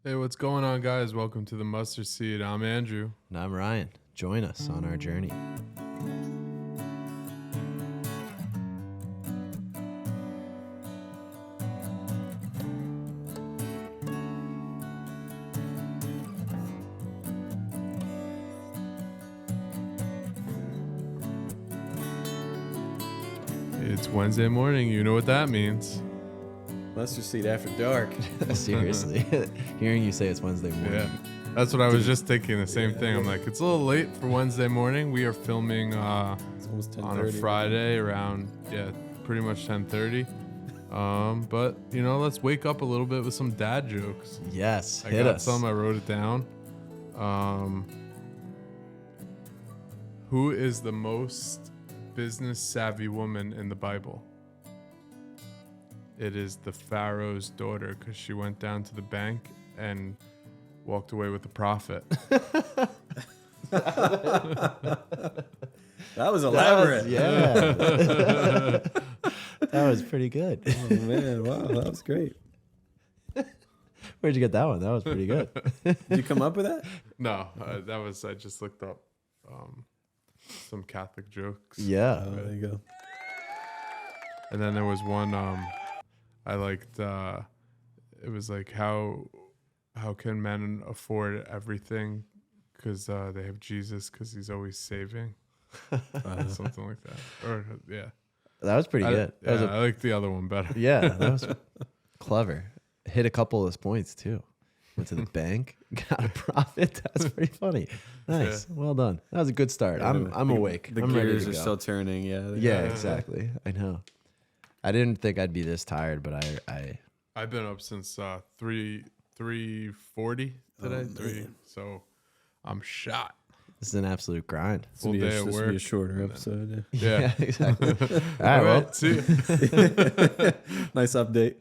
Hey, what's going on, guys? Welcome to the Mustard Seed. I'm Andrew. And I'm Ryan. Join us on our journey. It's Wednesday morning. You know what that means. Mustard Seed After Dark. Seriously. Hearing you say it's Wednesday morning. Yeah. That's what I was just thinking, the same thing. I'm like, it's a little late for Wednesday morning. We are filming It's almost 10:30. on a Friday around, pretty much 10:30. But, let's wake up a little bit with some dad jokes. Yes. I Hit got us. some. I wrote it down. Who is the most business savvy woman in the Bible? It is the Pharaoh's daughter, because she went down to the bank and walked away with the profit. That was elaborate. That was pretty good. Oh, man. Wow. That was great. Where'd you get that one? That was pretty good. Did you come up with that? No, I just looked up some Catholic jokes. Yeah. Oh, there you go. And then there was one I liked. It was like, how can men afford everything? Because they have Jesus, because he's always saving. Something like that. Or yeah. That was pretty good. That was I like the other one better. yeah, that was clever. Hit a couple of those points too. Went to the bank, got a profit. That's pretty funny. Nice. Yeah. Well done. That was a good start. I'm awake. The I'm ready gears to are go. still turning. Yeah. Yeah, exactly. I know. I didn't think I'd be this tired, but I've been up since 3:40 today. Man. So I'm shot. this is an absolute grind. This will be, Full day at this will be a work. shorter episode. Yeah. Exactly. All right, well, see. Nice update.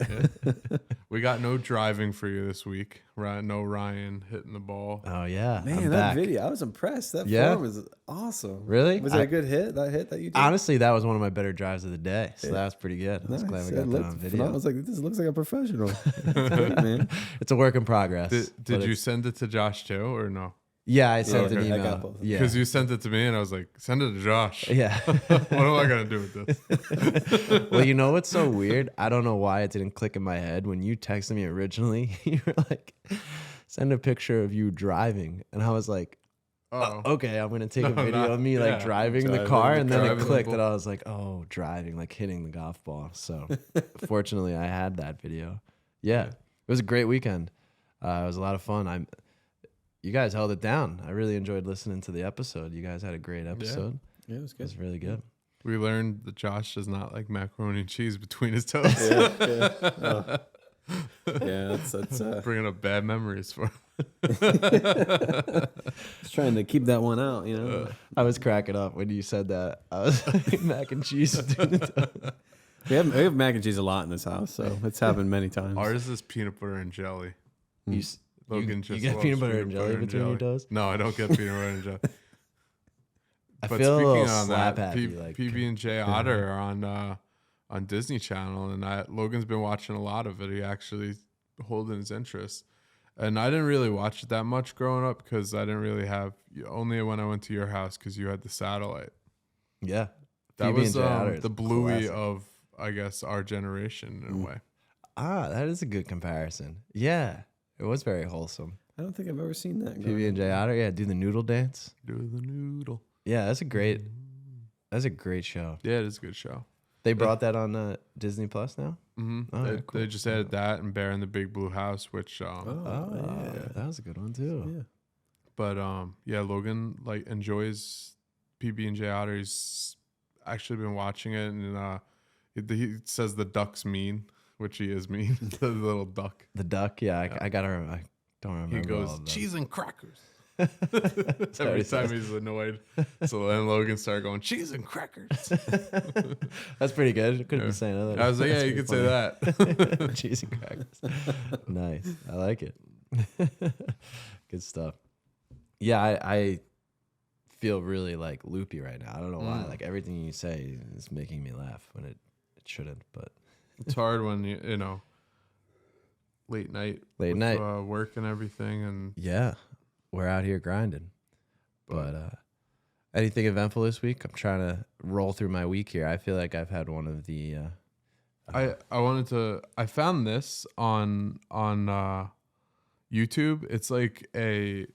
We got no driving for you this week. No Ryan hitting the ball. oh yeah, Man, I'm that back. video, I was impressed. That Yeah? form is awesome. Really? Was it a good hit? That hit that you did? Honestly, that was one of my better drives of the day, so Yeah. that was pretty good. I was glad we Nice. got It that looked on phenomenal. I video. was like, this looks like a professional. That's great, man. It's a work in progress. Did but you it's- send it to Josh too, or no? Yeah, I sent Yeah, an okay. I email. got both. Yeah, Because you sent it to me, and I was like, send it to Josh. yeah. What am I gonna do with this? Well, you know what's so weird? I don't know why it didn't click in my head. When you texted me originally, you were like, send a picture of you driving. And I was like, Oh, okay, I'm going to take a No, video not- of me like yeah, driving the driving car. the And then car. it clicked Driving and the I was like, oh, driving, like hitting the golf ball. So fortunately, I had that video. Yeah, it was a great weekend. It was a lot of fun. You guys held it down. I really enjoyed listening to the episode. You guys had a great episode. Yeah, it was It good. was really good. we learned that Josh does not like macaroni and cheese between his toes. Yeah. Oh. Yeah, that's Bringing up bad memories for him. just trying to keep that one out, you know. I was cracking up when you said that. I was like, mac and cheese between the toes. We have mac and cheese a lot in this house, so it's happened many times. Ours is peanut butter and jelly. You, s- Logan you just get loves peanut butter and jelly between your toes? No, I don't get peanut butter and jelly. I But feel a speaking little on slap that, happy. Like, PB and J Otter are on Disney Channel, and Logan's been watching a lot of it. He actually holding his interest, and I didn't really watch it that much growing up because I didn't really have only when I went to your house because you had the satellite. yeah. That PB was and J Otter is the Bluey classic. of, I guess, our generation in a way. Ah, that is a good comparison. Yeah. It was very wholesome. I don't think I've ever seen that. PB and J Otter, yeah, do the noodle dance. Do the noodle. Yeah, that's a great show. Yeah, it is a good show. They brought that on Disney Plus now? Mm-hmm. All they, right, cool. they just added that and Bear in the Big Blue House, which Oh, that was a good one too. Yeah. but yeah, Logan like enjoys PB and J Otter. He's actually been watching it, and he says the duck's mean, which he is mean. The little duck. The duck, yeah, I got her. I don't remember. He all goes of them. cheese and crackers. what Every he time says. he's annoyed. So then Logan started going cheese and crackers. That's pretty good. Couldn't Yeah. be saying other. I was like, yeah, That's you could pretty say that. funny. Cheese and crackers. Nice. I like it. Good stuff. Yeah, I feel really like loopy right now. I don't know why. Like everything you say is making me laugh when it shouldn't. But It's hard when you know late night, Late with, night. work and everything, and Yeah, we're out here grinding. But anything eventful this week? I'm trying to roll through my week here. I feel like I've had one of the. I found this on YouTube. It's like a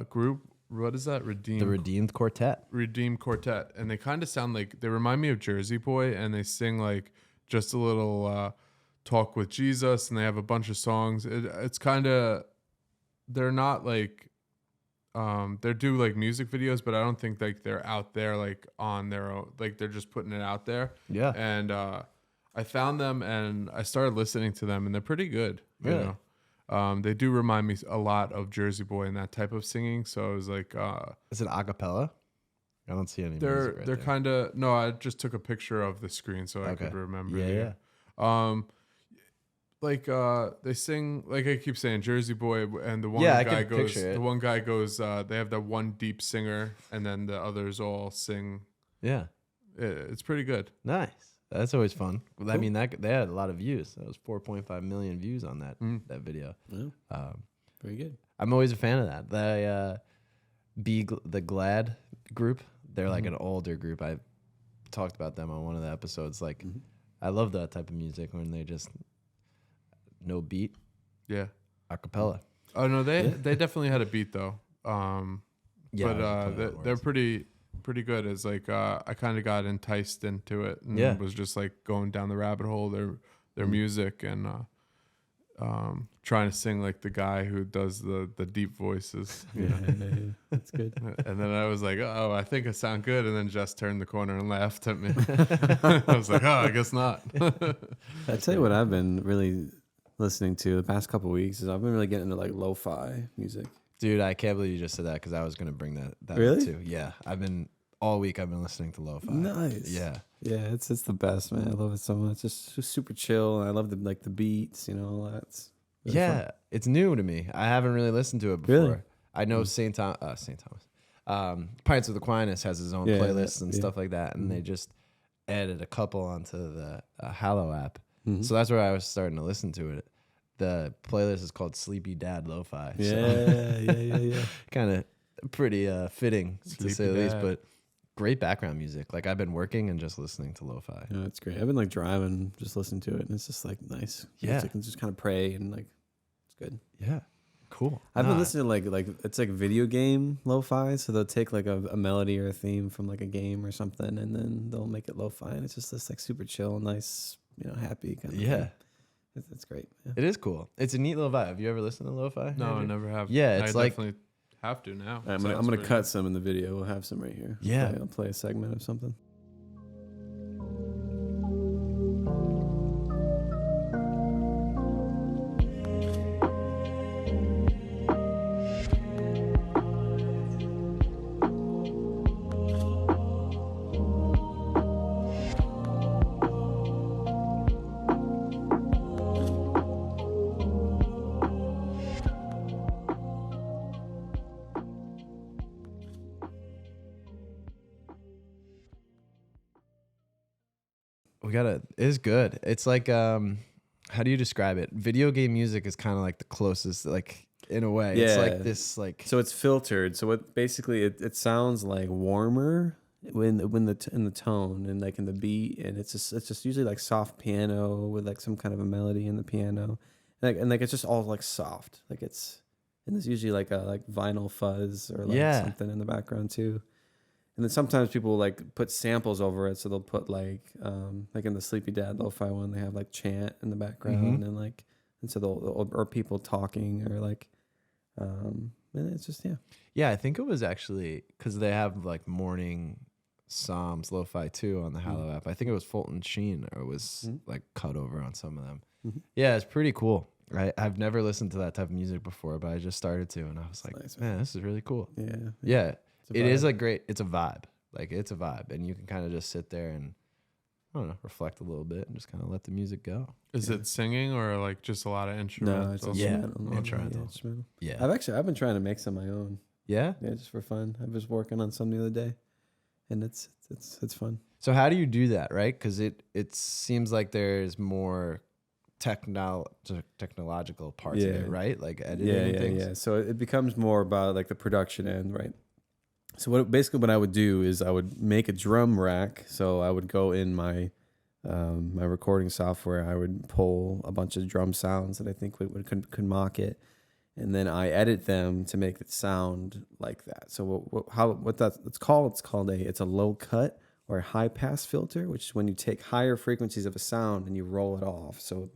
group. What is that? The Redeemed Quartet. Redeemed Quartet, and they kind of sound like, they remind me of Jersey Boy, and they sing like just a little talk with Jesus, and they have a bunch of songs. It's kind of, they're not like they do like music videos, but I don't think like they're out there like on their own, like they're just putting it out there. Yeah. And I found them and I started listening to them, and they're pretty good. Really? You know? They do remind me a lot of Jersey Boy and that type of singing. So I was like, Is it a cappella? I don't see any. they're music right there. kind of, no, I just took a picture of the screen so I Okay. could remember. Yeah, Yeah. Like they sing, like I keep saying, Jersey Boy, and the one Yeah, I guy could goes, picture it. the one guy goes, they have that one deep singer, and then the others all sing. Yeah. It's pretty good. Nice. That's always fun. I Cool. mean, that they had a lot of views. That was 4.5 million views on that that video. Yeah, very good. I'm always a fan of that. The Glad group. They're like an older group. I talked about them on one of the episodes. Like, I love that type of music when they just no beat, Yeah. a cappella. Oh no, they definitely had a beat though. Yeah, But I was just playing on they're words. pretty good. It's like I kind of got enticed into it, and Yeah. was just like going down the rabbit hole, their music, and trying to sing like the guy who does the deep voices. You know? That's good. And then I was like, oh, I think I sound good. And then Jess turned the corner and laughed at me. I was like, oh, I guess not. I tell you what, I've been really listening to the past couple of weeks is I've been really getting into like lo-fi music. Dude, I can't believe you just said that because I was gonna bring that Really? up too. Yeah, all week I've been listening to lo-fi. Nice. Yeah. Yeah, it's the best, man. I love it so much. It's just super chill. And I love the beats, all that. It's really Yeah, fun. it's new to me. I haven't really listened to it before. Really? I know St. Thomas. Pints with Aquinas has his own Yeah, playlists and yeah. stuff like that, and they just added a couple onto the Hallow app. Mhm. So that's where I was starting to listen to it. The playlist is called Sleepy Dad Lo-Fi. Yeah. Kind of pretty fitting to say Sleepy the least, Dad. but great background music. Like I've been working and just listening to lo-fi. No, it's great. I've been like driving, just listening to it, and it's just like nice. Yeah. Music and just kind of pray and like it's good. Yeah, cool. I've been Nah, listening to like it's like video game lo-fi, so they'll take like a melody or a theme from like a game or something, and then they'll make it lo-fi, and it's just this like super chill, nice, happy kind of. Yeah, thing. It's great. Yeah. it is cool. It's a neat little vibe. Have you ever listened to lo-fi? No, I Andrew? never have. Yeah, it's I like- definitely have to now. I'm Sounds gonna pretty cut some in the video. We'll have some right here. Yeah. I'll play a segment of something. It's good. It's like how do you describe it? Video game music is kind of like the closest, like in a way. It's Yeah. like this, like So it's filtered. So what basically it sounds like warmer in the tone and like in the beat, and it's just usually like soft piano with like some kind of a melody in the piano, and like it's just all like soft, like it's, and there's usually like a like vinyl fuzz or like Yeah. something in the background too. And then sometimes people like put samples over it, so they'll put like in the Sleepy Dad Lo-Fi one, they have like chant in the background and like, and so they'll or people talking or like, and it's just yeah. I think it was actually because they have like morning Psalms lo-fi too on the Hallow app. I think it was Fulton Sheen or it was like cut over on some of them. Yeah, it's pretty cool. I've never listened to that type of music before, but I just started to, and I was like, nice, man, this is really cool. yeah. Yeah. It's a It is vibe. like great. It's a vibe. Like it's a vibe, and you can kind of just sit there and I don't know, reflect a little bit and just kind of let the music go. Is it singing or like just a lot of instrumental? No, it's Yeah, instrumental. normally, instrumental. instrumental. Yeah. I've been trying to make some of my own. Yeah. Yeah, just for fun. I was working on some the other day, and it's fun. So how do you do that, right? Because it seems like there's more technological parts of it, right? Like editing and things. Yeah. So it becomes more about like the production end, right? So what I would do is I would make a drum rack. So I would go in my my recording software. I would pull a bunch of drum sounds that I think could mock it, and then I edit them to make it sound like that. So it's called a low cut or a high pass filter, which is when you take higher frequencies of a sound and you roll it off. So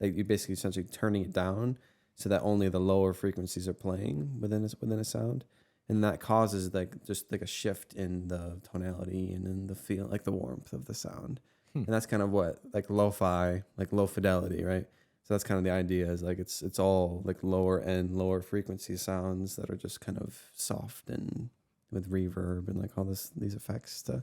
like you're basically essentially turning it down so that only the lower frequencies are playing within a sound, and that causes like just like a shift in the tonality and in the feel, like the warmth of the sound. And that's kind of what like lo-fi, like low fidelity, right? So that's kind of the idea, is like it's all like lower end, lower frequency sounds that are just kind of soft and with reverb and like all these effects to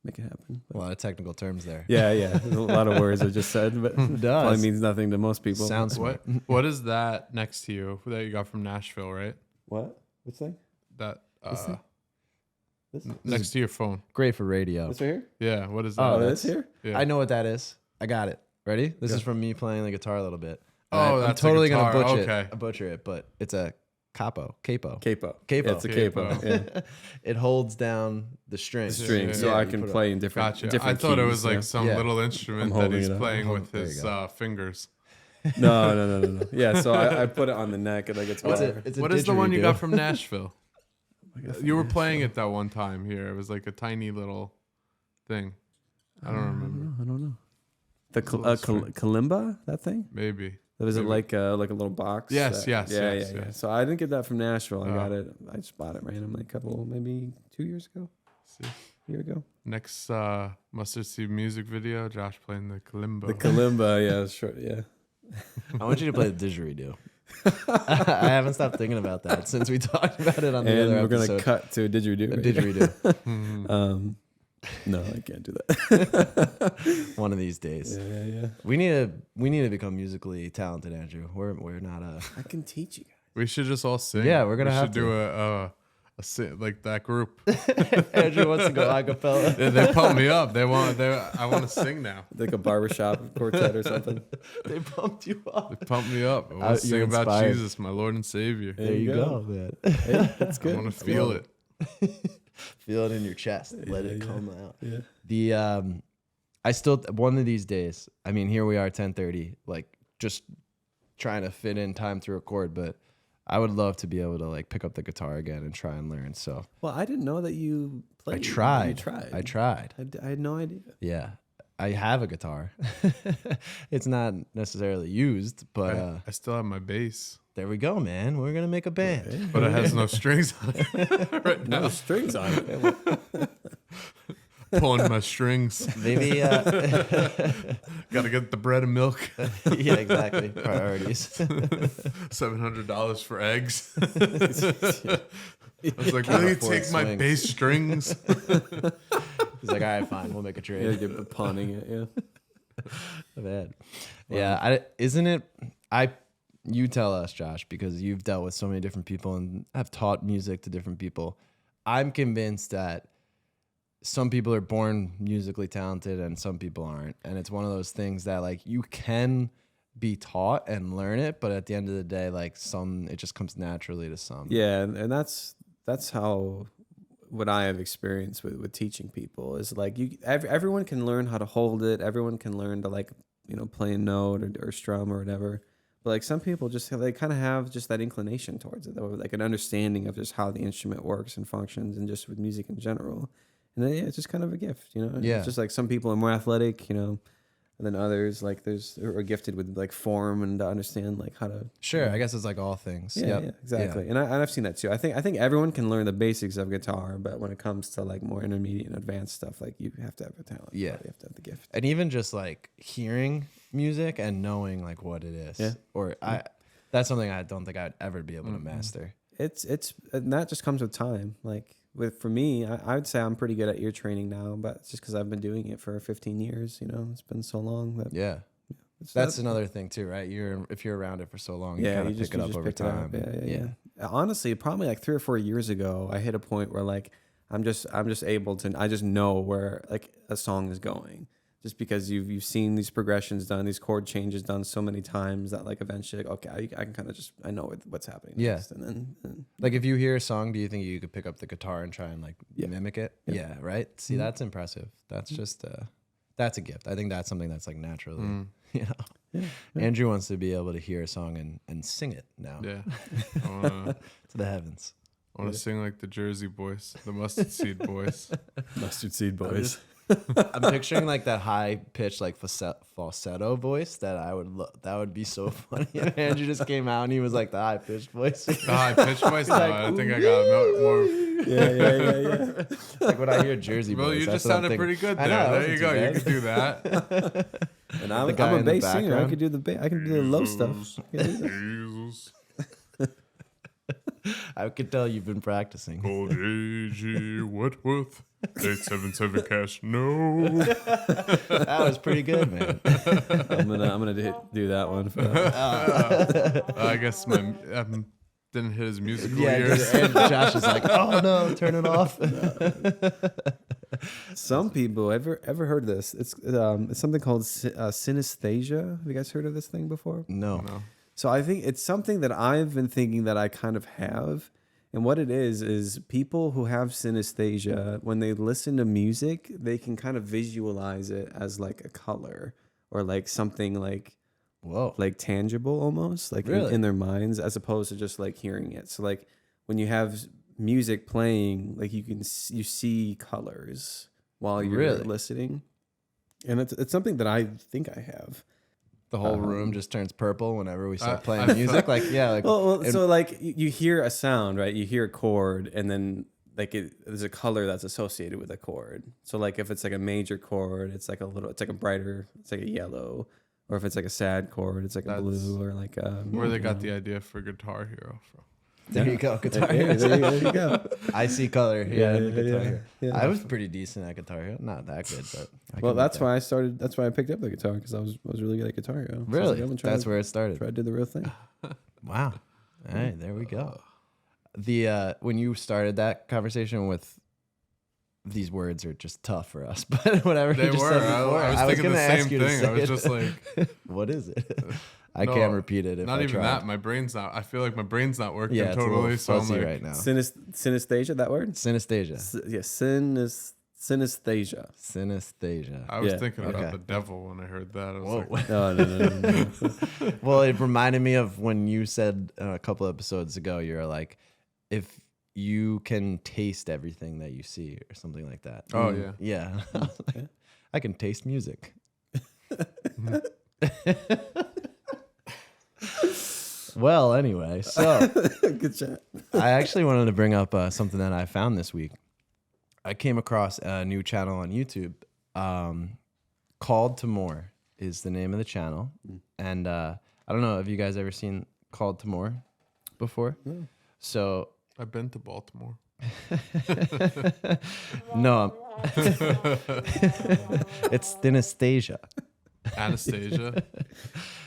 make it happen. A lot of technical terms there. Yeah. There's a lot of words I just said, but It does. probably means nothing to most people. Sounds smart. What is that next to you that you got from Nashville, right? What? Which thing? That This thing? This? next to your phone. Great for radio. This right here? Yeah, what is that? Oh, that's- this here? Yeah. I know what that is. I got it. Ready? This Yeah. is from me playing the guitar a little bit. Oh, I'm that's a totally guitar. gonna Okay. butcher it, but it's a capo. Capo. Capo. Yeah, it's a capo. Yeah. It holds down the strings. String, Yeah, so yeah, I you can put it play in different. Gotcha. Different I thought it keys, was like yeah. some Yeah. little instrument I'm that holding he's it up. playing with There you his go. fingers. No. Yeah, so I put it on the neck and like it's What's wire. it? It's a What is the one you didgeridoo. got from Nashville? I got You were from playing it that one time here. It was like a tiny little thing. I don't remember. I don't know. The It's a little string. kalimba, that thing? Maybe. Was it Maybe. like a little box? Yes, that- yes, yeah, yes, yeah, yeah. yes. So I didn't get that from Nashville. I Oh. got it. I just bought it randomly maybe 2 years ago. See. A year ago. Next Mustard Seed music video, Josh playing the kalimba. The kalimba, yeah, sure, yeah. I want you to play the didgeridoo. I haven't stopped thinking about that since we talked about it on the And other we're gonna episode. cut to a didgeridoo. A right here. didgeridoo. No, I can't do that. One of these days. Yeah. We need to become musically talented, Andrew. We're not I can teach you guys. We should just all sing. Yeah, we're gonna we have should do a like that group. Andrew wants to go a cappella. they pump me up. I want to sing now. Like a barbershop quartet or something. They pumped you up. They pump me up. I want You're to sing about inspired. Jesus, my Lord and Savior. There you go, man. Hey, that's good. I want to feel love it. Feel it in your chest. Let it Yeah. come out. Yeah. The I still one of these days. I mean, here we are, 10:30. Like just trying to fit in time to record, but I would love to be able to like pick up the guitar again and try and learn. So Well, I didn't know that you played. I tried. You tried. I tried. I had no idea. Yeah. I have a guitar. It's not necessarily used, but I still have my bass, there we go, man. We're gonna make a band. but it has no strings on it right now. No strings on it. Pulling my strings. Maybe Got to get the bread and milk. yeah, exactly. Priorities. $700 for eggs. I was like, will you Before it take my swings. bass strings? He's like, all right, fine, we'll make a trade. Yeah, you're pawning it. Yeah. Bad. Yeah, isn't it? You tell us, Josh, because you've dealt with so many different people and have taught music to different people. I'm convinced that some people are born musically talented and some people aren't, and it's one of those things that like you can be taught and learn it, but at the end of the day, like it just comes naturally to some. Yeah, and that's how what I have experienced with teaching people is like everyone can learn how to hold it. Everyone can learn to like play a note or strum or whatever. But like some people they kind of have just that inclination towards it, or like an understanding of just how the instrument works and functions, and just with music in general. And then, it's just kind of a gift, Yeah. It's just like some people are more athletic, and then others like are gifted with like form and to understand like how to. Sure, I guess it's like all things. Yeah, Yep. yeah, exactly. And I've seen that too. I think everyone can learn the basics of guitar, but when it comes to like more intermediate and advanced stuff, like you have to have the talent. Yeah. You have to have the gift. And even just like hearing music and knowing like what it is. Yeah. Or that's something I don't think I'd ever be able to master. It's and that just comes with time. Like for me, I would say I'm pretty good at ear training now, but it's just because I've been doing it for 15 years. It's been so long that Yeah. That's another thing too, right? If you're around it for so long, you kind of pick it up over time. Yeah. Honestly, probably like 3 or 4 years ago, I hit a point where like I'm just able to. I just know where like a song is going. just because you've seen these progressions done, these chord changes done so many times that like eventually, like, okay, I can kind of just, I know what's happening Yeah. next. And then Like if you hear a song, do you think you could pick up the guitar and try and like Yeah. mimic it? Yeah. Yeah, right. See, that's impressive. That's just that's a gift. I think that's something that's like naturally, you know. Yeah. Andrew wants to be able to hear a song and sing it now Yeah. I wanna to the heavens. sing like the Jersey Boys, the Mustard Seed Boys. Mustard Seed Boys. I'm picturing like that high pitched like falsetto voice that that would be so funny. If Andrew just came out and he was like the high pitched voice. The high pitched voice. No, I think I got more. Yeah. Like when I hear Jersey Well, boys, you that's just what I'm sounded thinking. pretty good I there. know, There you go. You wasn't can do that. And I'm guy a in the bass singer. I background. could do I can do the low stuff. Jesus. I could tell you've been practicing. Old A.G. Whitworth. 877 cash. No. That was pretty good, man. I'm gonna do that one. I guess my didn't hit his musical Yeah, ears. and Josh is like, "Oh no, turn it off." Some people ever heard of this? It's something called synesthesia. Have you guys heard of this thing before? No. No. So I think it's something that I've been thinking that I kind of have. And what it is people who have synesthesia, when they listen to music, they can kind of visualize it as like a color or like something like Whoa. tangible almost, like Really? in their minds, as opposed to just like hearing it. So like when you have music playing, like you see colors while you're Really? listening. And it's something that I think I have. The whole room just turns purple whenever we start playing I music. Like, yeah, like Well, so like you hear a sound, right? You hear a chord, and then like there's a color that's associated with a chord. So like if it's like a major chord, it's like a brighter, it's like a yellow. Or if it's like a sad chord, it's like a blue or like Where they got the idea for Guitar Hero from. there you go, Guitar Hey, Hero. there you go. I see color. Yeah, in the Guitar yeah, Hero. yeah. I was pretty decent at Guitar Hero. Not that good, but Well, that's why I started. That's why I picked up the guitar, because I was really good at Guitar Hero. So I was Really, like, I'm gonna try that's to- where it started. try to do the real thing. Wow. All right, there we go. The when you started that conversation with these words are just tough for us, but whatever They you just were. said before, I was thinking gonna the ask same you to thing. say I was it. just like, what is it? I No, can't repeat it if not I even tried. that. My brain's not. I feel like my brain's not working Yeah, it's a totally. little So I'm fuzzy like, right now. Synesthesia, that word? Synesthesia. Synesthesia. Synesthesia. I was Yeah, thinking about okay. the devil when I heard that. I was Whoa. like, No. Well, it reminded me of when you said a couple episodes ago, you're like, if you can taste everything that you see or something like that. Oh, yeah. Yeah. I was like, I can taste music. Well, anyway, so Good chat. I actually wanted to bring up something that I found this week. I came across a new channel on YouTube. Called to More is the name of the channel. And I don't know, have you guys ever seen Called to More before? No. So, I've been to Baltimore. no. It's synesthesia. Anastasia.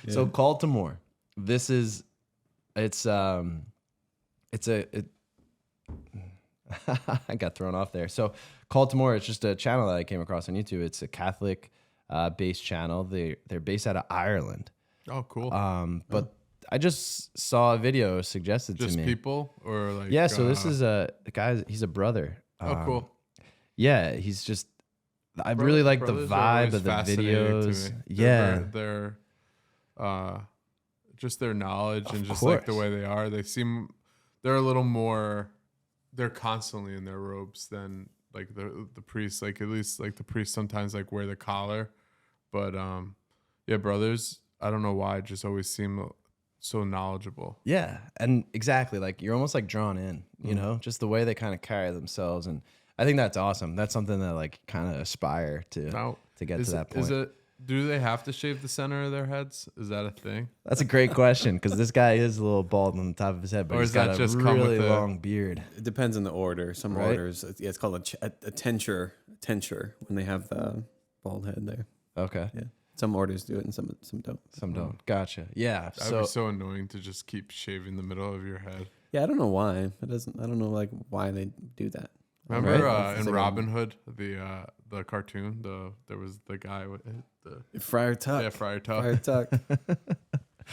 So Called to More. This is it's I got thrown off there. So Called to More, it's just a channel that I came across on YouTube. It's a Catholic based channel. They're based out of Ireland. Oh, cool. But I just saw a video suggested Just to me. people or like. Yeah, so this is a guy, he's a brother. Oh, cool. Yeah, he's just I really like the Brothers are vibe always of the fascinating to videos. me. Yeah. They're just their knowledge and Of just like the course. way they are. They're a little more. They're constantly in their robes than like the priests. Like at least like the priests sometimes like wear the collar, but yeah, brothers. I don't know why, just always seem so knowledgeable. Yeah, and exactly, like you're almost like drawn in, you know, just the way they kind of carry themselves, and I think that's awesome. That's something that like kind of aspire to Now, get to that point. Do they have to shave the center of their heads? Is that a thing? That's a great question because this guy is a little bald on the top of his head, but Or he's is that got a just come with really the- long beard. It depends on the order. Some Right. orders, it's called a tenture when they have the bald head there. Okay, Yeah. Some orders do it and some don't. some don't. Gotcha. Yeah. That'd be so annoying to just keep shaving the middle of your head. Yeah, I don't know why. I don't know like why they do that. Remember Right? in Robin Hood, the cartoon, there was the guy with the Friar Tuck. yeah, Friar Tuck. Friar Tuck.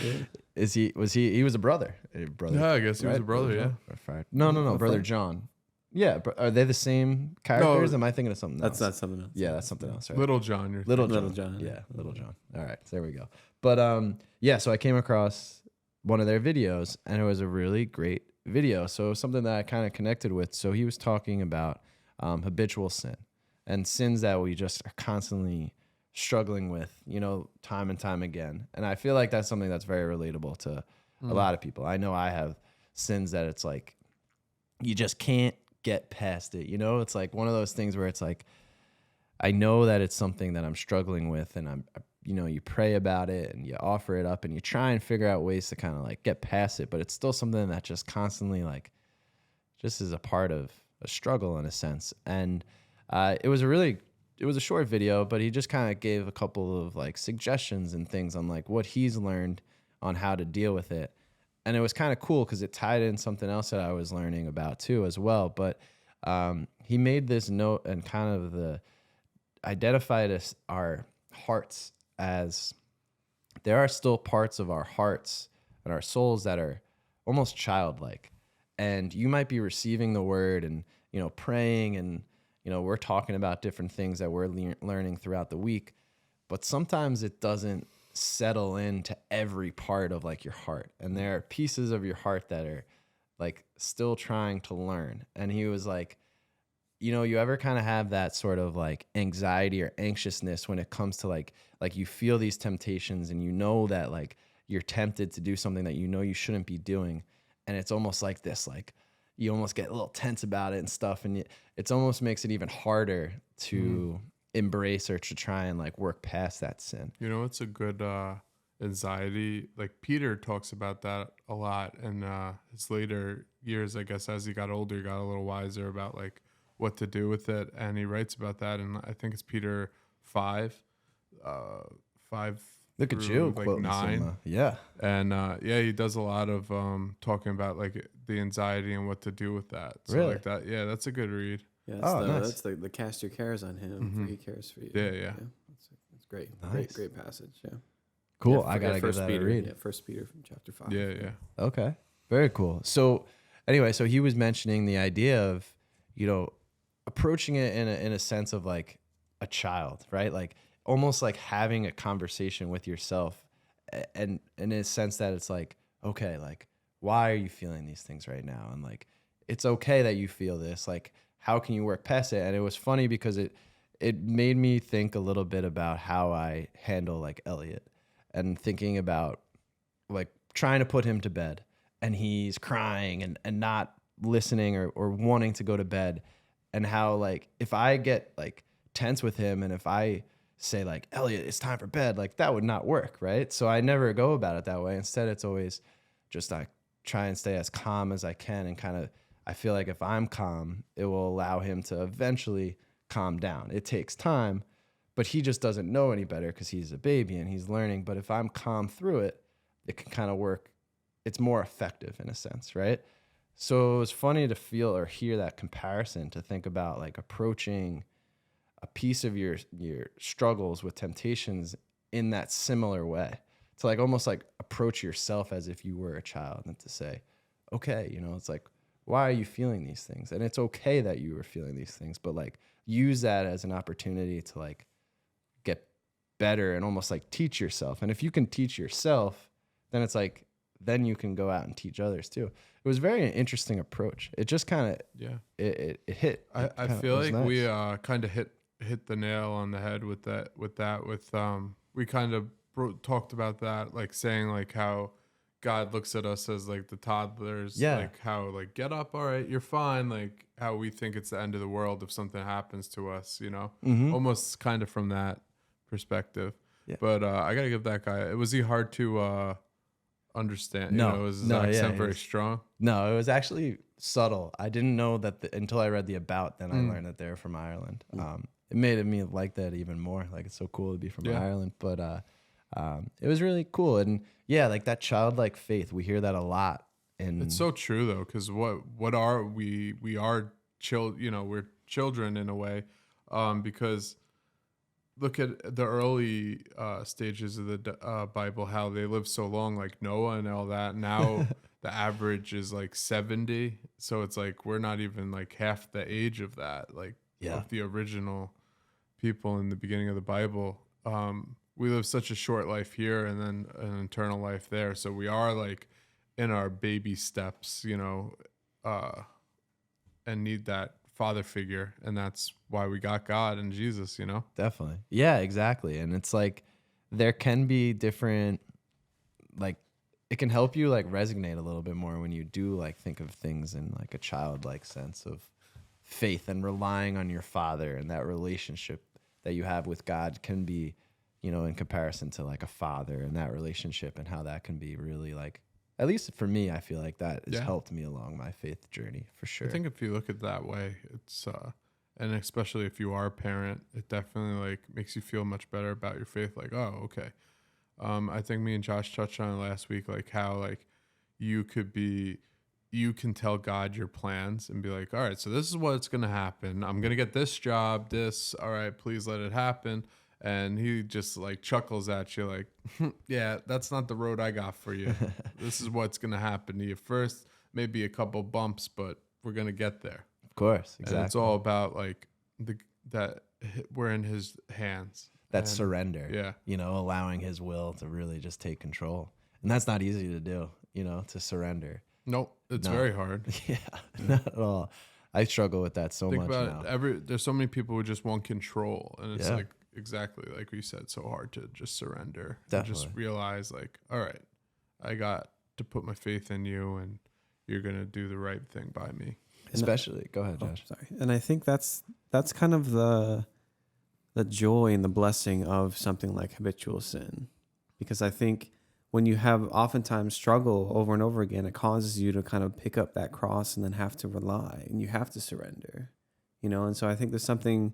Yeah. He was a brother. Yeah, I guess he was a brother. Yeah. Or Friar. No, Brother John. Yeah, are they the same characters? No, Am I thinking of something else? That's not something else. Yeah, that's something else. Right? Little John. You're Little Little John. John. Yeah, Little John. All right, there we go. But yeah, so I came across one of their videos, and it was a really great video. So it was something that I kind of connected with. So he was talking about habitual sin and sins that we just are constantly struggling with, time and time again. And I feel like that's something that's very relatable to a lot of people. I know I have sins that it's like you just can't get past it. It's like one of those things where it's like I know that it's something that I'm struggling with, and you pray about it and you offer it up and you try and figure out ways to kind of like get past it, but it's still something that just constantly like just is a part of a struggle in a sense. And it was a short video, but he just kind of gave a couple of like suggestions and things on like what he's learned on how to deal with it. And it was kind of cool because it tied in something else that I was learning about too as well. But he made this note and kind of identified us, our hearts, as there are still parts of our hearts and our souls that are almost childlike. And you might be receiving the word and, praying and, we're talking about different things that we're learning throughout the week. But sometimes it doesn't settle into every part of like your heart. And there are pieces of your heart that are like still trying to learn. And he was like, you ever kind of have that sort of like anxiety or anxiousness when it comes to like you feel these temptations and that like you're tempted to do something that you shouldn't be doing. And it's almost like this, like you almost get a little tense about it and stuff. And it almost makes it even harder to embrace or to try and like work past that sin. It's a good anxiety. Like Peter talks about that a lot in his later years, I guess, as he got older, he got a little wiser about like what to do with it. And he writes about that. And I think it's Peter 5. Look at you, like 9. Yeah. And he does a lot of talking about like the anxiety and what to do with that. So Really? like that. Yeah, that's a good read. Yeah, Nice. that's the cast your cares on him, for he cares for you. Yeah. That's great. Nice. Great passage. Yeah. Cool. Yeah, I gotta give that Peter, a read. Yeah, 1 Peter from chapter 5. Yeah. Okay. Very cool. So anyway, so he was mentioning the idea of, approaching it in a sense of like a child, right? Like almost like having a conversation with yourself, and in a sense that it's like, okay, like why are you feeling these things right now? And like, it's okay that you feel this. Like, how can you work past it? And it was funny because it made me think a little bit about how I handle like Elliot, and thinking about like trying to put him to bed and he's crying and not listening or wanting to go to bed, and how like if I get like tense with him and if I say like, Elliot, it's time for bed, like that would not work, right? So I never go about it that way. Instead, it's always just like try and stay as calm as I can, and kind of I feel like if I'm calm, it will allow him to eventually calm down. It takes time, but he just doesn't know any better because he's a baby and he's learning. But if I'm calm through it, it can kind of work. It's more effective in a sense, right? So it was funny to feel or hear that comparison, to think about like approaching a piece of your struggles with temptations in that similar way, to like almost like approach yourself as if you were a child, and to say, okay, it's like, why are you feeling these things? And it's okay that you were feeling these things, but like use that as an opportunity to like get better and almost like teach yourself. And if you can teach yourself, then it's like, then you can go out and teach others too. It was very interesting approach. It just kind of, it hit. I feel like nice. We kind of hit the nail on the head with that. We kind of talked about that, like saying like how God looks at us as like the toddlers, like how like get up, all right, you're fine, like how we think it's the end of the world if something happens to us, almost kind of from that perspective. Yeah. But I gotta give that guy. Was he hard to understand? No, was his accent very strong? No, it was actually subtle. I didn't know that until I read the about. Then I learned that they're from Ireland. It made me like that even more. Like it's so cool to be from Ireland. But it was really cool. And yeah, like that childlike faith, we hear that a lot. And it's so true though, because what are we? We are we're children in a way, because look at the early stages of the Bible, how they lived so long, like Noah and all that. Now the average is like 70. So it's like we're not even like half the age of that, like of the original people in the beginning of the Bible. We live such a short life here and then an eternal life there. So we are like in our baby steps, and need that father figure, and that's why we got God and Jesus. Definitely. Yeah, exactly. And it's like there can be different, like it can help you like resonate a little bit more when you do like think of things in like a childlike sense of faith and relying on your father, and that relationship that you have with God can be, in comparison to like a father and that relationship, and how that can be really like, at least for me, I feel like that has helped me along my faith journey for sure. I think if you look at it that way, it's and especially if you are a parent, it definitely like makes you feel much better about your faith. Like, oh, okay. I think me and Josh touched on it last week, like how like you can tell God your plans and be like, all right, so this is what's gonna happen. I'm gonna get this job, all right, please let it happen. And he just like chuckles at you like, yeah, that's not the road I got for you. This is what's going to happen to you. First, maybe a couple bumps, but we're going to get there. Of course. Exactly. And it's all about like that we're in his hands. That surrender. Yeah. Allowing his will to really just take control. And that's not easy to do, to surrender. Nope. It's very hard. Yeah, not at all. I struggle with that so much now. Think about it. There's so many people who just want control. And it's like, exactly like we said, so hard to just surrender. Definitely. And just realize like, all right, I got to put my faith in you, and you're gonna do the right thing by me. Especially, go ahead, Josh. Sorry. And I think that's kind of the joy and the blessing of something like habitual sin, because I think when you have oftentimes struggle over and over again, it causes you to kind of pick up that cross and then have to rely, and you have to surrender, And so I think there's something.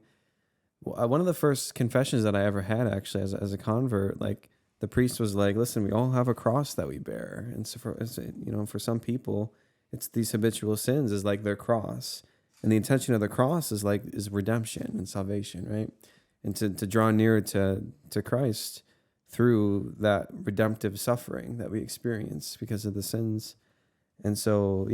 One of the first confessions that I ever had, actually, as a convert, like the priest was like, "Listen, we all have a cross that we bear," and so for some people, it's these habitual sins is like their cross, and the intention of the cross is redemption and salvation, right? And to draw nearer to Christ through that redemptive suffering that we experience because of the sins. And so,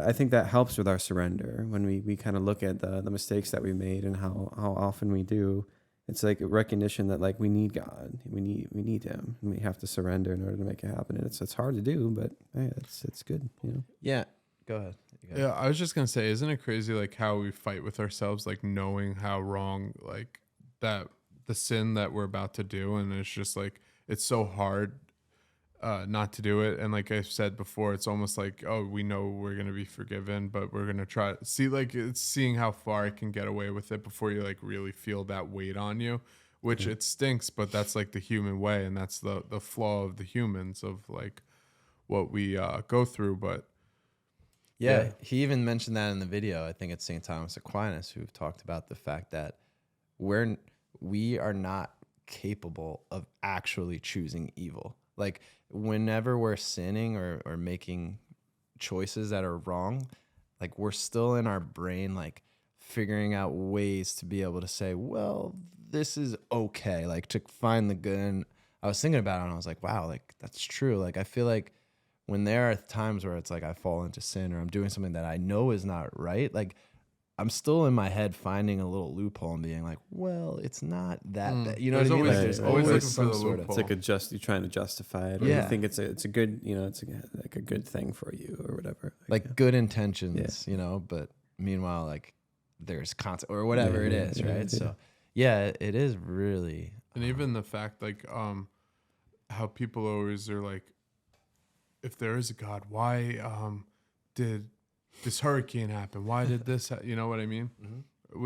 I think that helps with our surrender when we kind of look at the mistakes that we made and how often we do. It's like a recognition that like we need God, we need Him, and we have to surrender in order to make it happen. And it's hard to do, but it's good, Yeah, go ahead. Yeah, I was just gonna say, isn't it crazy like how we fight with ourselves, like knowing how wrong like that the sin that we're about to do, and it's just like it's so hard not to do it. And like I said before, it's almost like, oh, we know we're going to be forgiven, but we're going to try see, like it's seeing how far I can get away with it before you like really feel that weight on you, which it stinks, but that's like the human way. And that's the flaw of the humans of like what we go through. But yeah, he even mentioned that in the video. I think it's St. Thomas Aquinas who talked about the fact that we are not capable of actually choosing evil. Like whenever we're sinning or making choices that are wrong, like we're still in our brain, like figuring out ways to be able to say, well, this is okay. Like to find the good. And I was thinking about it and I was like, wow, like that's true. Like I feel like when there are times where it's like I fall into sin or I'm doing something that I know is not right, like I'm still in my head finding a little loophole and being like, well, it's not that bad. You know what I mean? Like, there's always some sort of. It's like you're trying to justify it, or you think it's a good, it's like a good thing for you or whatever. Like good intentions, but meanwhile, like there's content or whatever it is, right? Yeah. So yeah, it is really. And even the fact like how people always are like, if there is a God, why did this hurricane happened? Why did this? You know what I mean? Mm-hmm.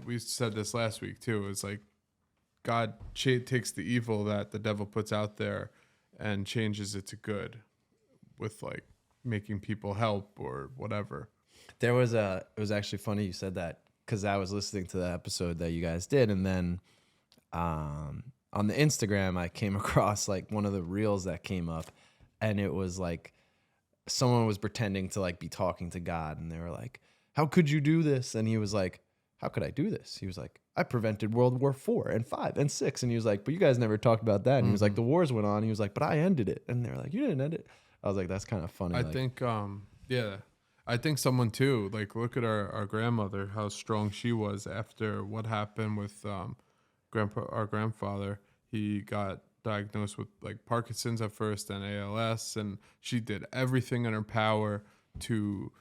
We said this last week too. It's like God takes the evil that the devil puts out there and changes it to good, with like making people help or whatever. It was actually funny you said that, because I was listening to the episode that you guys did, and then on the Instagram I came across like one of the reels that came up, and it was like someone was pretending to like be talking to God, and they were like, how could you do this? And he was like, how could I do this? He was like, I prevented World War IV and V and VI. And he was like, but you guys never talked about that. And he was like, the wars went on. He was like, but I ended it. And they were like, you didn't end it. I was like, that's kind of funny. I think, yeah, I think someone too, like look at our grandmother, how strong she was after what happened with our grandfather. He got diagnosed with like Parkinson's at first and ALS, and she did everything in her power to,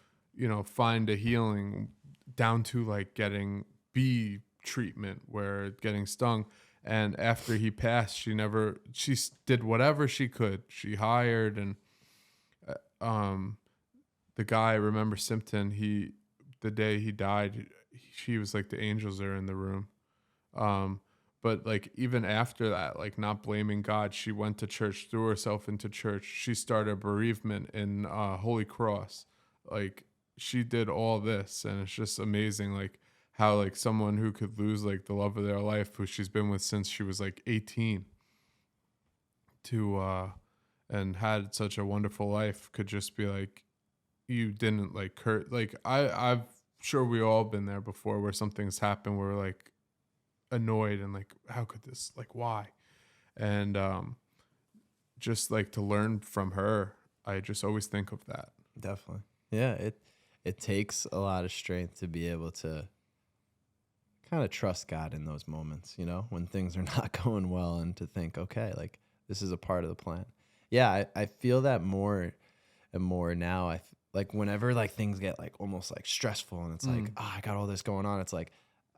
find a healing down to like getting bee treatment where getting stung. And after he passed, she did whatever she could. She hired and the guy, remember Simpson, the day he died, she was like, the angels are in the room. But like even after that, like not blaming God, she went to church, threw herself into church. She started bereavement in Holy Cross. Like she did all this, and it's just amazing, like how like someone who could lose like the love of their life, who she's been with since she was like 18, and had such a wonderful life, could just be like, you didn't like hurt. Like I'm sure we all been there before, where something's happened, where we're like annoyed and like, how could this, like, why? And just like to learn from her, I just always think of that. Definitely. Yeah, it takes a lot of strength to be able to kind of trust God in those moments, when things are not going well, and to think, okay, like this is a part of the plan. Yeah, I feel that more and more now. Like whenever like things get like almost like stressful, and it's like, I got all this going on, it's like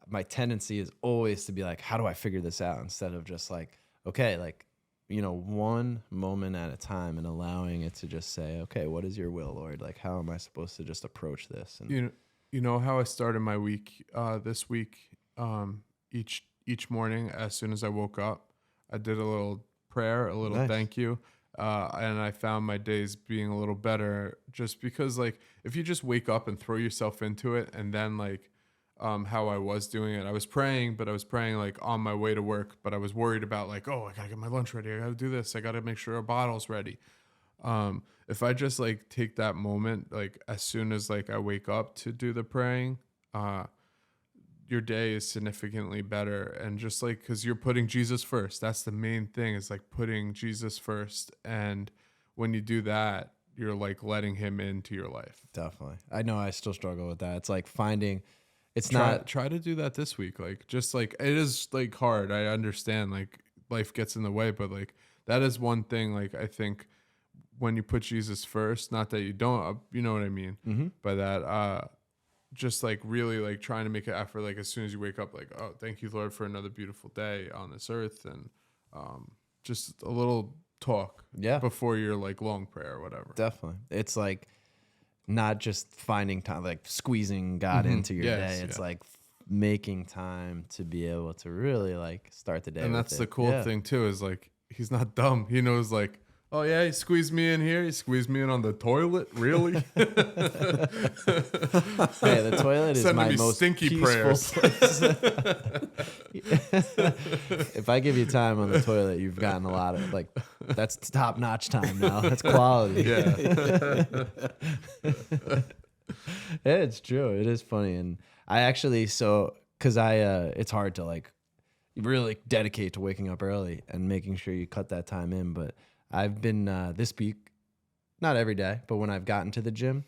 my tendency is always to be like, how do I figure this out? Instead of just like, okay, like, one moment at a time, and allowing it to just say, okay, what is your will, Lord? Like, how am I supposed to just approach this? And you know how I started my week this week, each morning, as soon as I woke up, I did a little prayer, a little Nice. thank you. And I found my days being a little better, just because like if you just wake up and throw yourself into it, and then like how I was doing it, I was praying, but I was praying like on my way to work, but I was worried about like, oh, I gotta get my lunch ready, I gotta do this, I gotta make sure our bottle's ready. If I just like take that moment, like as soon as like I wake up to do the praying, your day is significantly better. And just like, because you're putting Jesus first, that's the main thing, is like putting Jesus first. And when you do that, you're like letting him into your life. Definitely. I know I still struggle with that. It's like finding, it's Try to do that this week. Like, just like, it is like hard, I understand, like life gets in the way, but like that is one thing, like I think when you put Jesus first, not that you don't, you know what I mean, by that, just like really like trying to make an effort, like as soon as you wake up, like, oh, thank you, Lord, for another beautiful day on this earth. And just a little talk before your like long prayer or whatever. Definitely. It's like not just finding time, like squeezing God into your day. It's like making time to be able to really like start the day. And that's the cool thing too, is like, he's not dumb. He knows like, oh yeah, he squeezed me in here. He squeezed me in on the toilet. Really? Hey, the toilet is my most stinky peaceful prayers. place. If I give you time on the toilet, you've gotten a lot of like, that's top notch time now. That's quality. Yeah. Yeah, it's true. It is funny. And I actually, cause it's hard to like really dedicate to waking up early and making sure you cut that time in. But I've been, this week, not every day, but when I've gotten to the gym,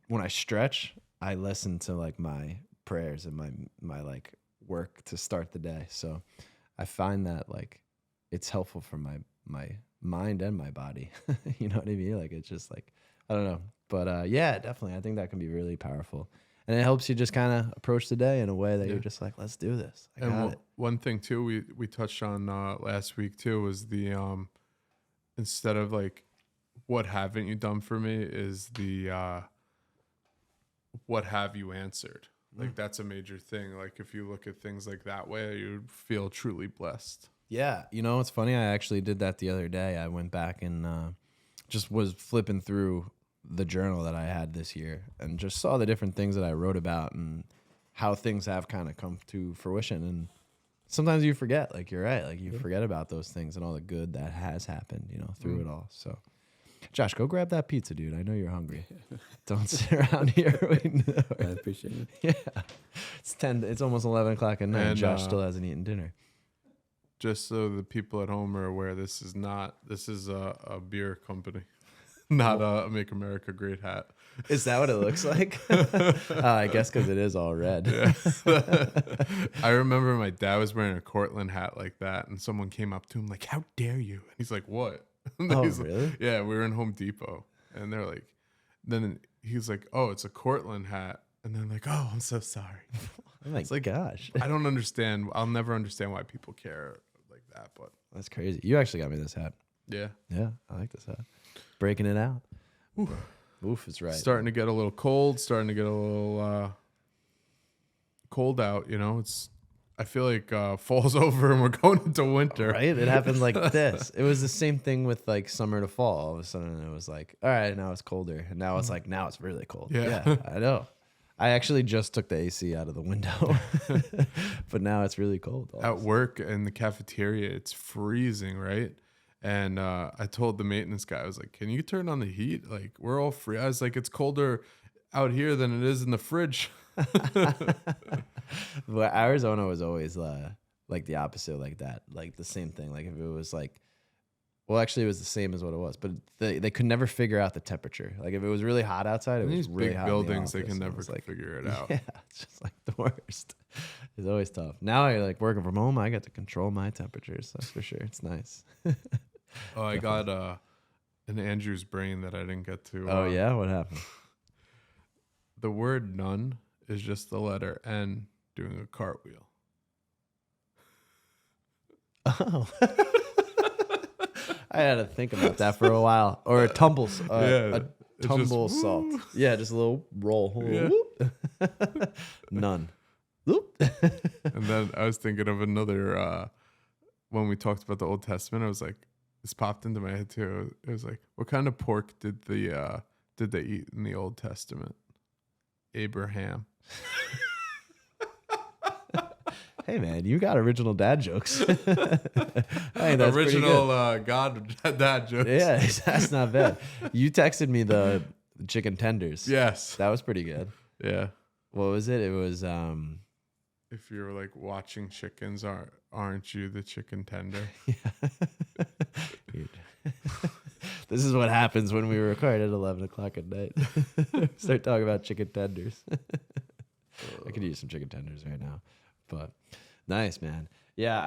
when I stretch, I listen to like my prayers and my like work to start the day. So I find that like it's helpful for my mind and my body. You know what I mean? Like it's just like, I don't know, but yeah, definitely. I think that can be really powerful, and it helps you just kind of approach the day in a way that you're just like, let's do this. I got it. One thing too, we touched on last week too, was the instead of like, what haven't you done for me, is the what have you answered? Like that's a major thing. Like if you look at things like that way, you feel truly blessed. Yeah. You know, it's funny. I actually did that the other day. I went back and just was flipping through the journal that I had this year and just saw the different things that I wrote about and how things have kind of come to fruition. And sometimes you forget, like you're right. Like you forget about those things and all the good that has happened, through it all. So Josh, go grab that pizza, dude. I know you're hungry. Don't sit around here waiting. I appreciate it. Yeah, it's almost 11 o'clock at night. And, Josh still hasn't eaten dinner. Just so the people at home are aware, this is a beer company, not a Make America Great hat. Is that what it looks like? I guess because it is all red. Yeah. I remember my dad was wearing a Cortland hat like that, and someone came up to him like, "How dare you?" And he's like, "What?" And Oh, he's like, really? yeah, we were in Home Depot, and they're like, then he's like, "Oh, it's a Cortland hat," and they're like, "Oh, I'm so sorry." Oh my It's like, gosh. I don't understand. I'll never understand why people care like that, but That's crazy. You actually got me this hat. yeah. Yeah, I like this hat. Breaking it out. Oof is right. Starting to get a little cold, starting to get a little cold out, you know. I feel like fall's over and we're going into winter. Right? It happened like this. It was the same thing with like summer to fall. All of a sudden it was like, all right, now it's colder. And now it's like, now it's really cold. Yeah. I know. I actually just took the AC out of the window, but now it's really cold. At work in the cafeteria, it's freezing, right? And I told the maintenance guy, I was like, "Can you turn on the heat? Like, we're all free." I was like, "It's colder out here than it is in the fridge." But Arizona was always like the opposite, like that, like the same thing. Like if it was like, well, actually, it was the same as what it was, but they could never figure out the temperature. Like if it was really hot outside, it In was these really big hot in the buildings, they office, can and it never was like, figure it out. yeah, it's just like the worst. It's always tough. Now I like working from home. I get to control my temperatures. That's for sure. It's nice. Oh, I got an Andrew's brain that I didn't get to. Oh yeah, what happened? The word "none" is just the letter N doing a cartwheel. Oh. I had to think about that for a while. Or a tumble, a it's tumble just, salt. woo. Yeah, just a little roll. Yeah. Whoop. None. Whoop. And then I was thinking of another. When we talked about the Old Testament, I was like, this popped into my head too. It was like, what kind of pork did they eat in the Old Testament? Abraham. Hey man, you got original dad jokes. Hey, that's pretty Original good. God dad jokes. Yeah, that's not bad. You texted me the chicken tenders. Yes. That was pretty good. Yeah. What was it? It was If you're like watching chickens, aren't you the chicken tender? Dude. This is what happens when we record at 11 o'clock at night. Start talking about chicken tenders. I could use some chicken tenders right now, but nice, man. Yeah,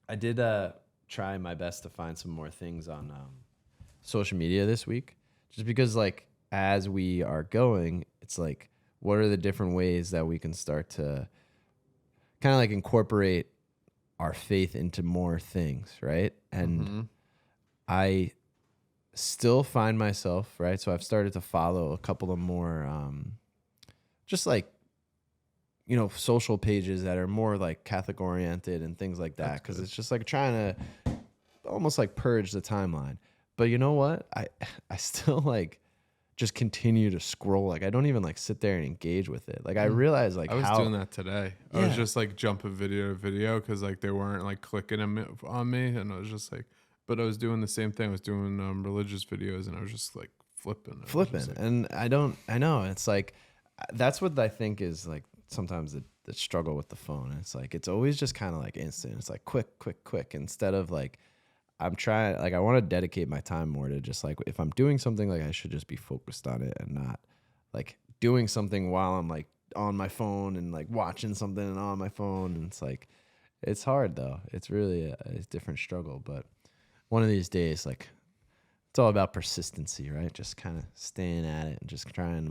I did try my best to find some more things on social media this week, just because like as we are going, it's like, what are the different ways that we can start to kind of like incorporate our faith into more things, right? And I still find myself, right? So I've started to follow a couple of more just like, you know, social pages that are more like Catholic oriented and things like that. Because it's just like trying to almost like purge the timeline. But you know what? I still like just continue to scroll. Like I don't even like sit there and engage with it. Like I realize like I was doing that today. I Yeah. was just like jumping video to video because like they weren't like clicking on me, and I was just like, but I was doing the same thing. I was doing religious videos, and I was just like flipping. I was just, like, and I know it's like that's what I think is like sometimes the struggle with the phone. It's like it's always just kind of like instant. It's like quick instead of like I'm trying, like I want to dedicate my time more to just like if I'm doing something, like I should just be focused on it and not like doing something while I'm like on my phone and like watching something and on my phone. And it's like it's hard though. It's really a different struggle, but one of these days, like it's all about persistency, right? Just kind of staying at it and just trying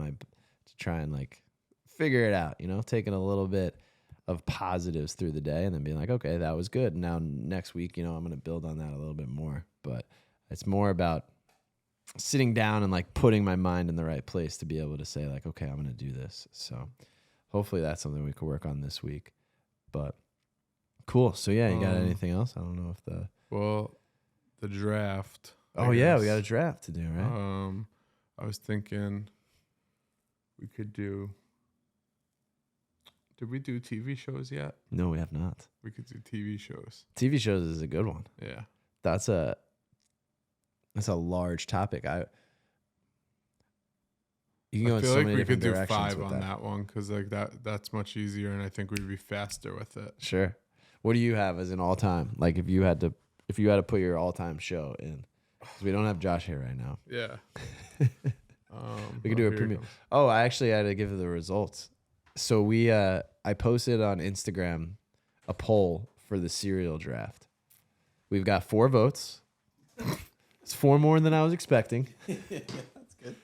like figure it out, you know, taking a little bit of positives through the day and then being like, okay, that was good. Now next week, you know, I'm going to build on that a little bit more, but it's more about sitting down and like putting my mind in the right place to be able to say like, okay, I'm going to do this. So hopefully that's something we could work on this week, but cool. So yeah, you got anything else? I don't know if the draft. Oh yeah, we got a draft to do, right? I was thinking we could do. Did we do TV shows yet? No, we have not. We could do TV shows. TV shows is a good one. Yeah. That's a That's a large topic. You can go I in feel so like many we could different do directions 5 with on that. that one because like that's much easier, and I think we'd be faster with it. Sure. What do you have as an all time? Like if you had to put your all time show in, 'cause we don't have Josh here right now. Yeah. We could do a here he premiere. comes. Oh, I actually had to give the results. So I posted on Instagram a poll for the cereal draft. We've got 4 votes. It's 4 more than I was expecting. That's good.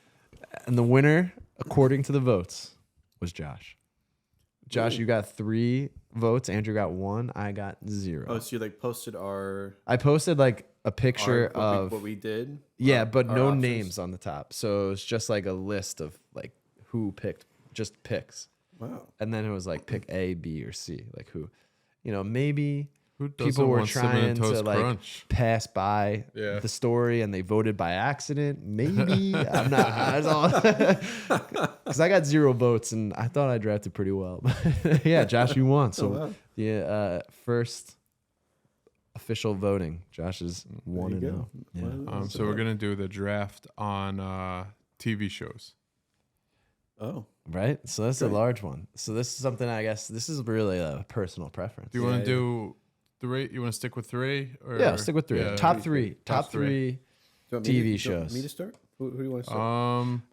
And the winner, according to the votes, was Josh. Josh, Ooh. you got 3 votes. Andrew got 1. I got 0. Oh, so you like posted I posted like a picture of what we did. yeah, but our no options? names on the top. So it's just like a list of like who picked, just picks. Wow. And then it was like pick A, B, or C. Like who, maybe Who doesn't people were want Cinnamon trying to Toast like Crunch? pass by Yeah. the story and they voted by accident. Maybe I'm not. That's all. Because I got 0 votes and I thought I drafted pretty well. Yeah, Josh, you won. So wow. yeah, first official voting. Josh is 1-0. Yeah. Wow. So we're gonna do the draft on TV shows. Oh. Right. So that's a Great. large one. So this is something I guess this is really a personal preference. Do you want Yeah, to do 3? You want to stick with 3? Or Yeah, stick with 3. Yeah. Top 3. Top Top 3. Do you want TV do you shows. want me to start? Who do you want to start? Um.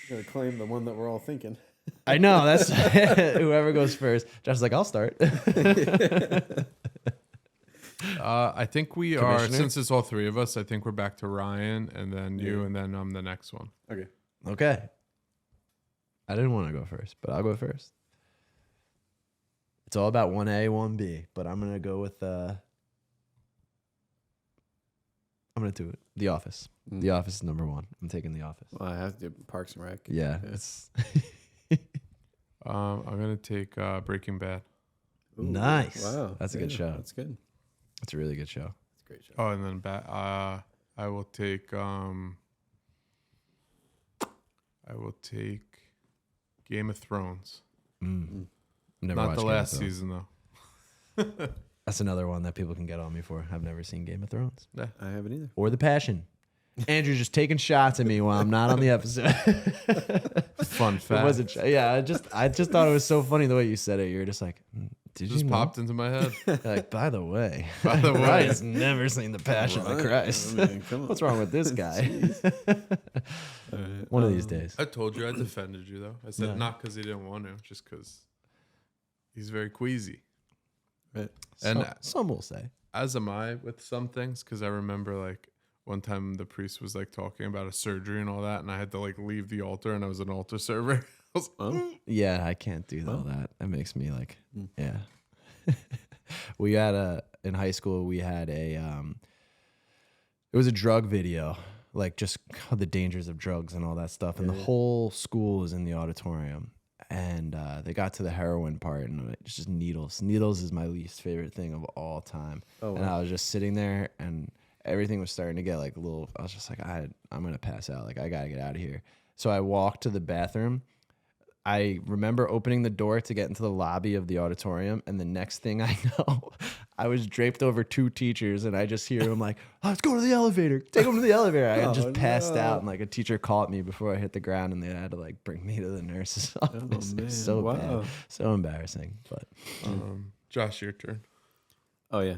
Gonna claim the one that we're all thinking. I know that's whoever goes first. Josh's like, I'll start. I think we are, Commissioner? since it's all 3 of us, I think we're back to Ryan and then you Yeah. and then I'm the next one. Okay. Okay. I didn't want to go first, but I'll go first. It's all about 1A, 1B, but I'm gonna go with I'm gonna do it. The Office. The Office is number 1. I'm taking The Office. Well, I have to do Parks and Rec. Yeah, Yeah. it's I'm gonna take Breaking Bad. Ooh, Nice. Wow. That's a good show. That's good. it's a really good show. It's a great show. Oh, and then I will take Game of Thrones. Never Not watched the Game of last Thrones. season though. That's another one that people can get on me for. I've never seen Game of Thrones Yeah. I haven't either. or The Passion. Andrew just taking shots at me while I'm not on the episode. Fun It fact. wasn't. Yeah, I just thought it was so funny the way you said it. You're just like, did Just you know? popped into my head. You're like, by the way, By the way. Ryan's never seen The Passion of the Christ. I mean, come on. What's wrong with this guy? One of these days. I told you I defended you though. I said No. not because he didn't want to, just because he's very queasy. Right. And Some will say. as am I with some things, because I remember like one time the priest was like talking about a surgery and all that, and I had to like leave the altar, and I was an altar server. I was Oh. Yeah, I can't do all that. That makes me like, Mm. yeah. We had in high school, we had it was a drug video, like just the dangers of drugs and all that stuff. And the whole school was in the auditorium. And they got to the heroin part, and it's just needles. Needles is my least favorite thing of all time. Oh, And wow. I was just sitting there, and everything was starting to get like a little. I was just like, I'm gonna pass out. Like I gotta get out of here. So I walked to the bathroom. I remember opening the door to get into the lobby of the auditorium, and the next thing I know, I was draped over 2 teachers, and I just hear them like, "Let's go to the elevator. Take them to the elevator." I had just passed out, and like a teacher caught me before I hit the ground, and they had to like bring me to the nurse's office. It man. was so Wow. bad, so embarrassing. But Josh, your turn. Oh yeah.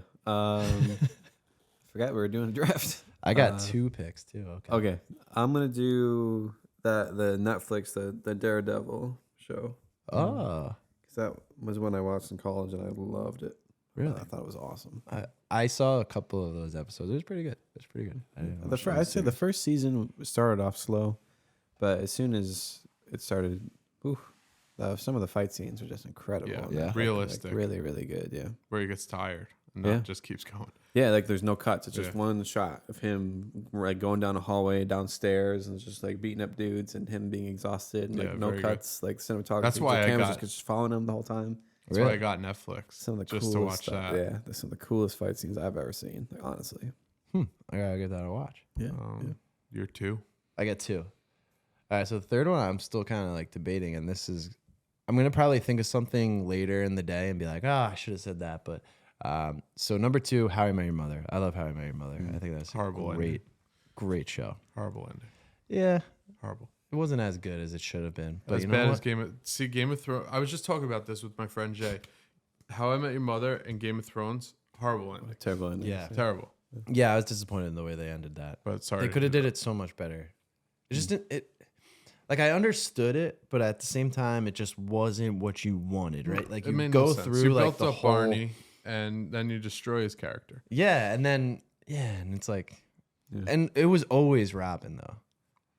Forgot we were doing a draft. I got 2 picks too. Okay. Okay, I'm gonna do the Netflix the Daredevil show Oh, because that was one I watched in college and I loved it. really? I thought it was awesome. I saw a couple of those episodes. It was pretty good. It was pretty good. I didn't watch the whole I'd say the series. first season started off slow, but as soon as it started, some of the fight scenes were just incredible. Yeah. and, Yeah. like, Realistic. really, really good. Yeah. Where he gets tired and Yeah. not just keeps going. Yeah, like there's no cuts. It's just Yeah. one shot of him like going down a hallway, downstairs, and it's just like beating up dudes and him being exhausted and like Yeah, no very good. cuts, like cinematography. That's why the I camera's got- just following him the whole time. That's why I got Netflix. Some of the just coolest to watch stuff. that. Yeah, there's some of the coolest fight scenes I've ever seen. Like honestly. I gotta give that a watch. Yeah. You're 2. I get 2. All right, so the third one I'm still kind of like debating, and this is I'm gonna probably think of something later in the day and be like, I should have said that, but So number 2, How I Met Your Mother. I love How I Met Your Mother. I think that's Horrible a great show. Horrible ending. Yeah, Horrible. it wasn't as good as it should have been. But As you bad know as what? Game of Thrones. I was just talking about this with my friend Jay. How I Met Your Mother and Game of Thrones, horrible ending. Terrible ending. Yeah. Terrible. Yeah, I was disappointed in the way they ended that. But sorry. They to could have do did it so much better. It just didn't. It like I understood it, but at the same time, it just wasn't what you wanted, right? Like It you made go no sense. through You like built the up whole Barney, and then you destroy his character. yeah, and then and it's like, Yeah. and it was always Robin though,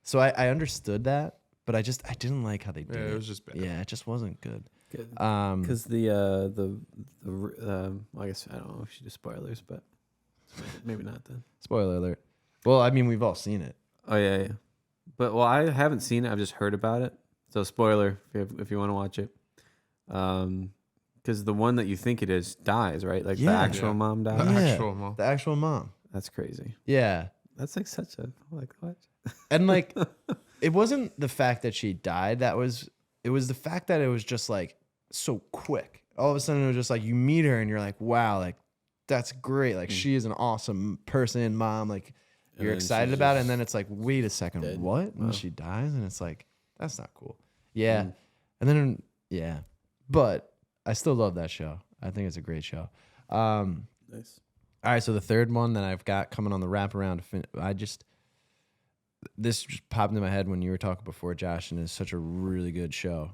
so I understood that, but I didn't like how they did Yeah, it. it was just bad. Yeah, it just wasn't good. Because I guess I don't know if she do spoilers, but maybe not then. Spoiler alert. Well, I mean, we've all seen it. Oh yeah. But I haven't seen it. I've just heard about it. So spoiler if you want to watch it. Because the one that you think it is dies, right? Like the Yeah. actual Yeah. mom The dies. Yeah. actual mom. The actual mom. That's crazy. Yeah, That's like such a like what? and like, it wasn't the fact that she died. It was the fact that it was just like so quick. All of a sudden, it was just like you meet her and you're like, wow, like that's great. Like she is an awesome person, mom. Like And you're then excited she's about it, just and then it's like, wait a second, dead. what? And Wow. she dies, and it's like that's not cool. Yeah, Mm. and then yeah, but I still love that show. I think it's a great show. Nice. All right, so the third one that I've got coming on the wraparound, this just popped into my head when you were talking before, Josh, and it's such a really good show.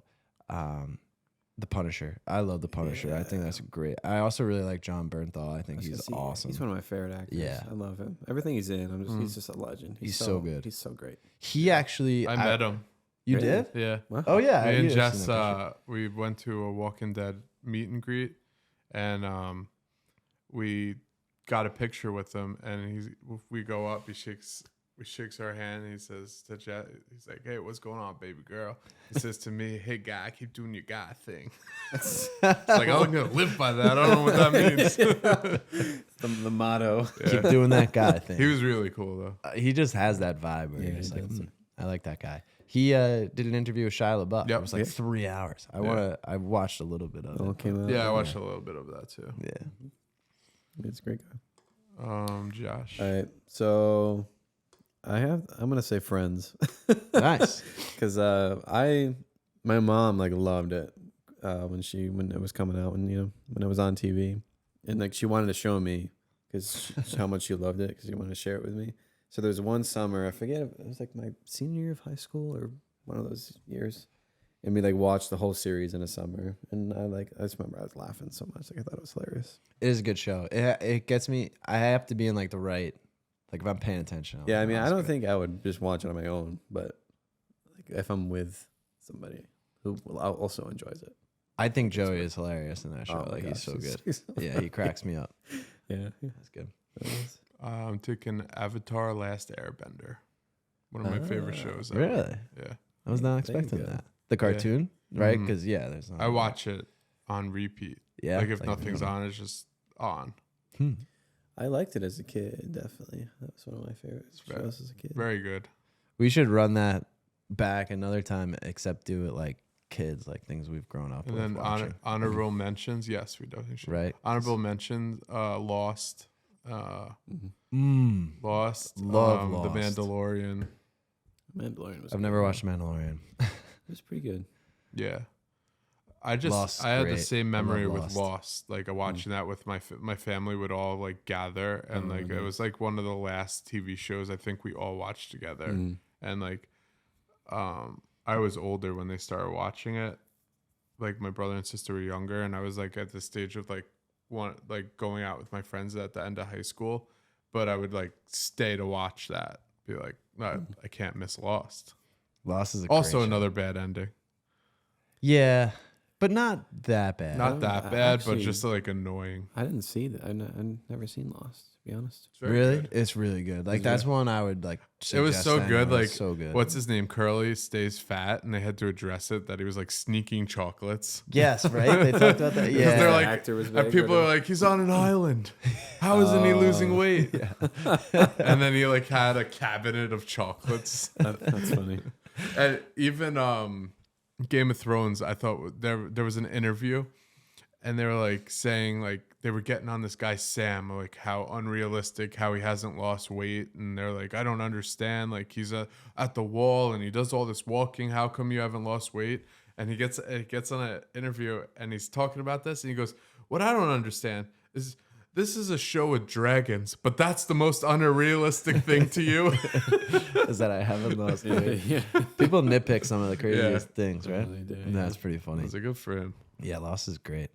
The Punisher. I love The Punisher. I think that's great. I also really like John Bernthal. I think he's awesome. He's one of my favorite actors. Yeah. I love him. Everything he's in, he's just a legend. He's so good. He's so great. He actually, I met him. You Really? did? Yeah. Wow. Oh yeah, Me and I've seen Jess, that picture. we went to a Walking Dead meet and greet, and we got a picture with him. And we go up, he shakes our hand, and he says to Jess, he's like, "Hey, what's going on, baby girl?" He says to me, "Hey, guy, keep doing your guy thing." It's like I'm gonna live by that. I don't know what that means. The motto. Keep doing that guy thing. He was really cool though. He just has that vibe where Yeah, you're just he like, does. I like that guy. He did an interview with Shia LaBeouf. Yep. It was like Yeah. 3 hours. I watched a little bit of All it. came out. Yeah, I watched a little bit of that too. Yeah. It's a great guy. Josh. All right. So I'm gonna say Friends. Nice. Because my mom like loved it when it was coming out when it was on TV, and like she wanted to show me because how much she loved it because she wanted to share it with me. So there's one summer, I forget, it was like my senior year of high school or one of those years, and we like watched the whole I in a summer, and I just remember I was laughing so much, like I thought it was hilarious. It is a good show. It gets me. I have to be in like the right, like if I'm paying attention. I'm Yeah, I like, mean, oh, I it's don't good. think I would just watch it on my own, but like if I'm with somebody who also enjoys it. I think Joey is hilarious in that show. Oh my Like he's gosh, so good. he's so Yeah, he cracks me up. Yeah. That's good. I'm taking Avatar: Last Airbender. One of my favorite shows. Ever. Really? Yeah. I was not There you expecting go. that. The cartoon, right? Mhm. Because there's. Not I watch it on repeat. Yeah. Like it's if nothing's on, it's just on. I liked it as a kid, definitely. That was one of my favorite very- shows as a kid. Very good. We should run that back another time, except do it like kids, like things we've grown up And with then watching. honorable mentions. Yes, we definitely should. Right. Honorable mentions. Lost. Mhm. Lost. Love The Lost. Mandalorian. Mandalorian was I've good. never watched Mandalorian. It was pretty good. Yeah. I Lost's had the great. same I love memory with Lost. Lost. Like watching that with my family would all like gather, and like it was like one of the last TV shows I think we all watched together. Mhm. And like I was older when they started watching it. Like my brother and sister were younger, and I was like at the stage of like going out with my friends at the end of high school, but I would like stay to watch that. Be like, no, I can't miss Lost. Lost is a Also great show. another bad ending. Yeah, but not that bad. Not that bad, but actually- just like annoying. I didn't see that. I've never seen Lost, to be honest. It's very Really, good. it's really good. Like Is that's it? one I would like. It was suggest so to good. anyone. Like It's so good. What's his name? Curly stays fat, and they had to address it that he was like sneaking chocolates. Yes, right. They talked about that. Because Yeah, they're The like, actor was and big, people or are like, he's on an island. How isn't he losing weight? And then he like had a cabinet of chocolates. That's funny. And even Game of Thrones, I thought there was an interview, and they were like saying like they were getting on this guy Sam, like how unrealistic, how he hasn't lost weight, and they're like, I don't understand, like he's at the wall and he does all this walking, how come you haven't lost weight? And he gets on an interview and he's talking about this and he goes, what I don't understand is this is a show with dragons, but that's the most unrealistic thing to you. Is that I haven't lost Yeah, weight. yeah. People nitpick some of the craziest things, right? Really do, And that's pretty funny. That's good for him. Yeah, loss is great.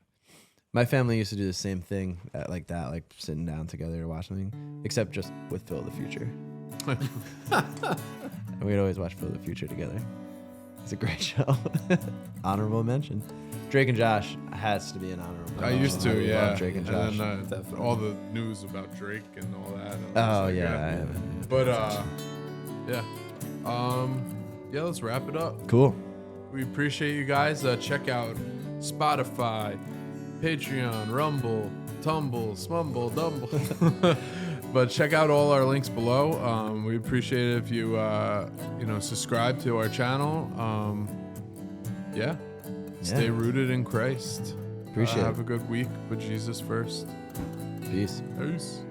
My family used to do the same thing like that, like sitting down together to watch something, except just with Phil of the Future. And we'd always watch Phil of the Future together. It's a great show. Honorable mention. Drake and Josh has to be an honorable I mention. used to, love yeah. Drake and Josh. then Definitely. all the news about Drake and all that. and I was Oh like, yeah. But yeah. Yeah, let's wrap it up. Cool. We appreciate you guys. Check out Spotify, Patreon, Rumble, Tumble, Smumble, Dumble. But check out all our links below. We appreciate it if you subscribe to our channel. Stay rooted in Christ. Appreciate Have it. a good week, but Jesus first. Peace. Peace.